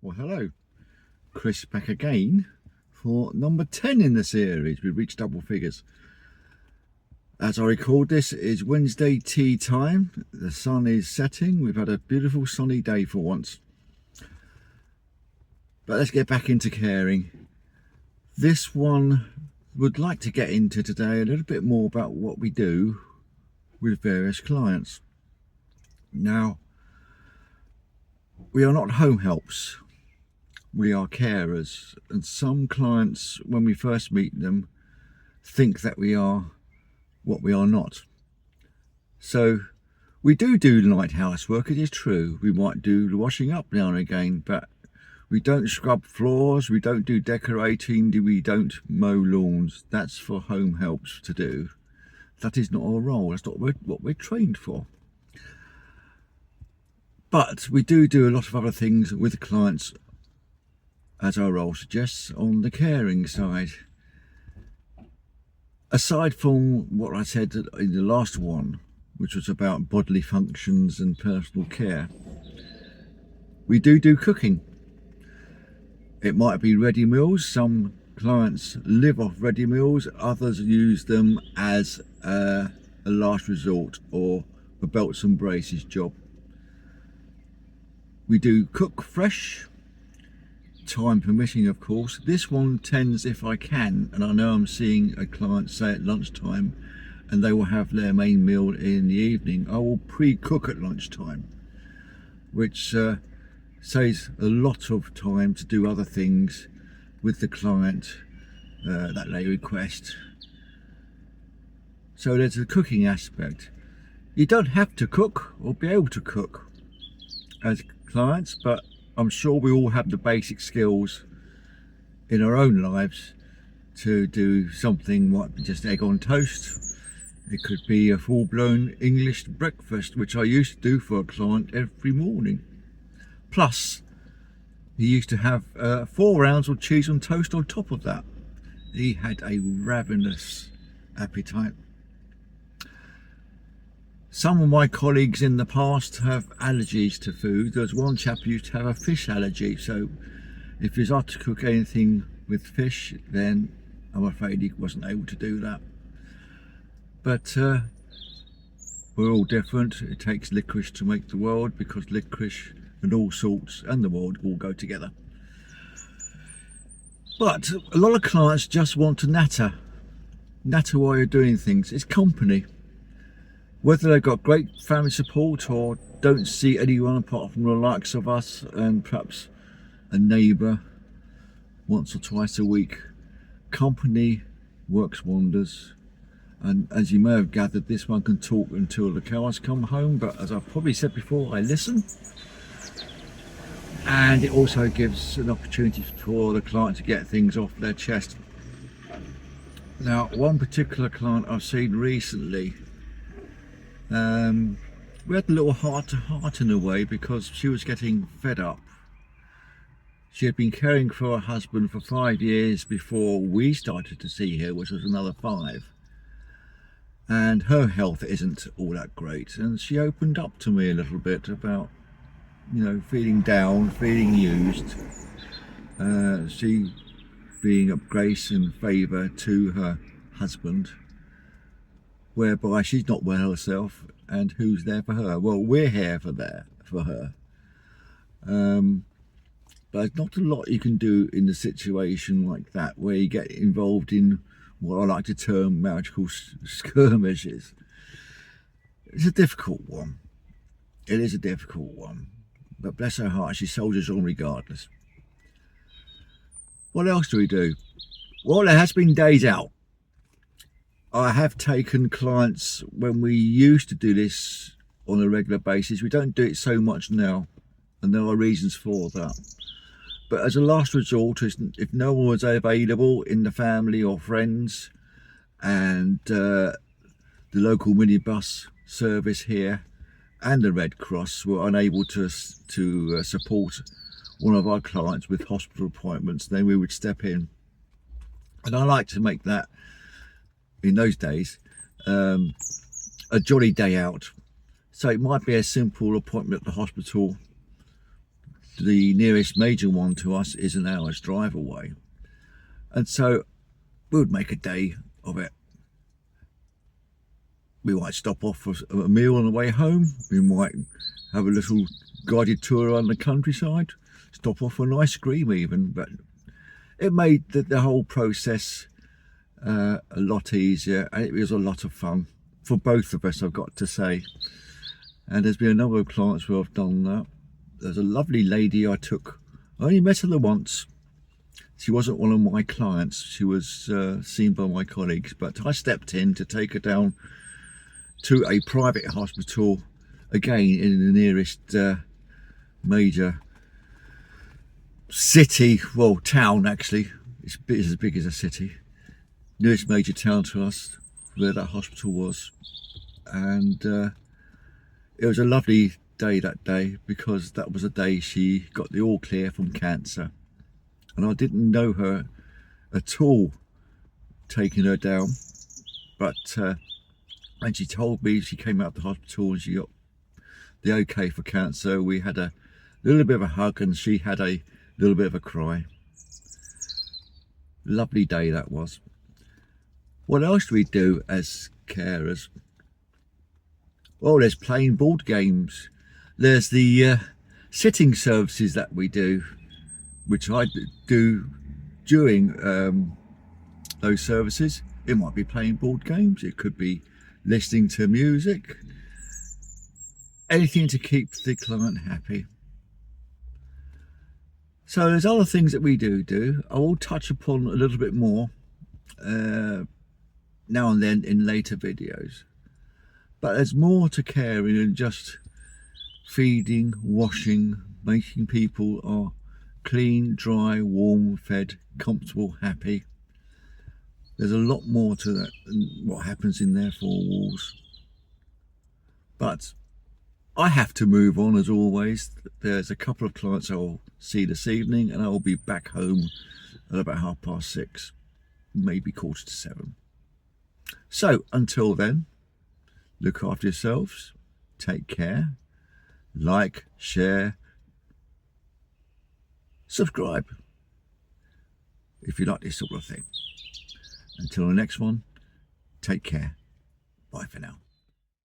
Well, hello, Chris back again for number 10 in the series. We've reached double figures. As I record this, it is Wednesday tea time. The sun is setting. We've had a beautiful sunny day for once. But let's get back into caring. This one would like to get into today a little bit more about what we do with various clients. Now, we are not home helps. We are carers, and some clients, when we first meet them, think that we are what we are not. So we do light housework, it is true. We might do the washing up now and again, but we don't scrub floors, we don't do decorating, we don't mow lawns. That's for home helps to do. That is not our role, that's not what we're trained for. But we do a lot of other things with clients, as our role suggests, on the caring side. Aside from what I said in the last one, which was about bodily functions and personal care, we do cooking. It might be ready meals. Some clients live off ready meals, others use them as a last resort or a belts and braces job. We do cook fresh, time permitting, of course. This one tends, if I can, and I know I'm seeing a client say at lunchtime and they will have their main meal in the evening, I will pre-cook at lunchtime, which saves a lot of time to do other things with the client that they request. So there's a cooking aspect. You don't have to cook or be able to cook as clients, but I'm sure we all have the basic skills in our own lives to do something like just egg on toast. It could be a full-blown English breakfast, which I used to do for a client every morning. Plus, he used to have 4 rounds of cheese on toast on top of that. He had a ravenous appetite. Some of my colleagues in the past have allergies to food. There's one chap who used to have a fish allergy, so if he's had to cook anything with fish, then I'm afraid he wasn't able to do that. But we're all different. It takes licorice to make the world, because licorice and all sorts and the world all go together. But a lot of clients just want to natter while you're doing things. It's company. Whether they've got great family support or don't see anyone apart from the likes of us and perhaps a neighbour once or twice a week, company works wonders. And as you may have gathered, this one can talk until the cows come home, but as I've probably said before, I listen. And it also gives an opportunity for the client to get things off their chest. Now, one particular client I've seen recently, we had a little heart-to-heart in a way, because she was getting fed up. She had been caring for her husband for 5 years before we started to see her, which was another 5. And her health isn't all that great. And she opened up to me a little bit about, you know, feeling down, feeling used. She being of grace and favour to her husband, whereby she's not well herself, and who's there for her? Well, we're here for her. But there's not a lot you can do in a situation like that, where you get involved in what I like to term marital skirmishes. It's a difficult one. It is a difficult one. But bless her heart, she soldiers on regardless. What else do we do? Well, there has been days out. I have taken clients when we used to do this on a regular basis. We don't do it so much now, and there are reasons for that. But as a last resort, if no one was available in the family or friends, and the local minibus service here and the Red Cross were unable to support one of our clients with hospital appointments, then we would step in. And I like to make that, in those days, a jolly day out. So it might be a simple appointment at the hospital, the nearest major one to us is an hour's drive away. And so we would make a day of it. We might stop off for a meal on the way home. We might have a little guided tour around the countryside, stop off for an ice cream even. But it made the whole process a lot easier, and it was a lot of fun for both of us, I've got to say. And there's been a number of clients where I've done that. There's a lovely lady I only met her once. She wasn't one of my clients. She was seen by my colleagues, but I stepped in to take her down to a private hospital, again in the nearest major city, well, town actually. It's as big as a city. Nearest major town to us, where that hospital was. And it was a lovely day that day, because that was the day she got the all clear from cancer. And I didn't know her at all taking her down, but when she told me she came out of the hospital and she got the okay for cancer, we had a little bit of a hug and she had a little bit of a cry. Lovely day that was. What else do we do as carers? Well, there's playing board games. There's the sitting services that we do, which I do during those services. It might be playing board games, it could be listening to music, anything to keep the client happy. So there's other things that we do. I will touch upon a little bit more now and then in later videos. But there's more to caring than just feeding, washing, making people are clean, dry, warm, fed, comfortable, happy. There's a lot more to that than what happens in their four walls. But I have to move on, as always. There's a couple of clients I'll see this evening, and I'll be back home at about 6:30, maybe 6:45. So until then, look after yourselves, take care, like, share, subscribe if you like this sort of thing. Until the next one, take care. Bye for now.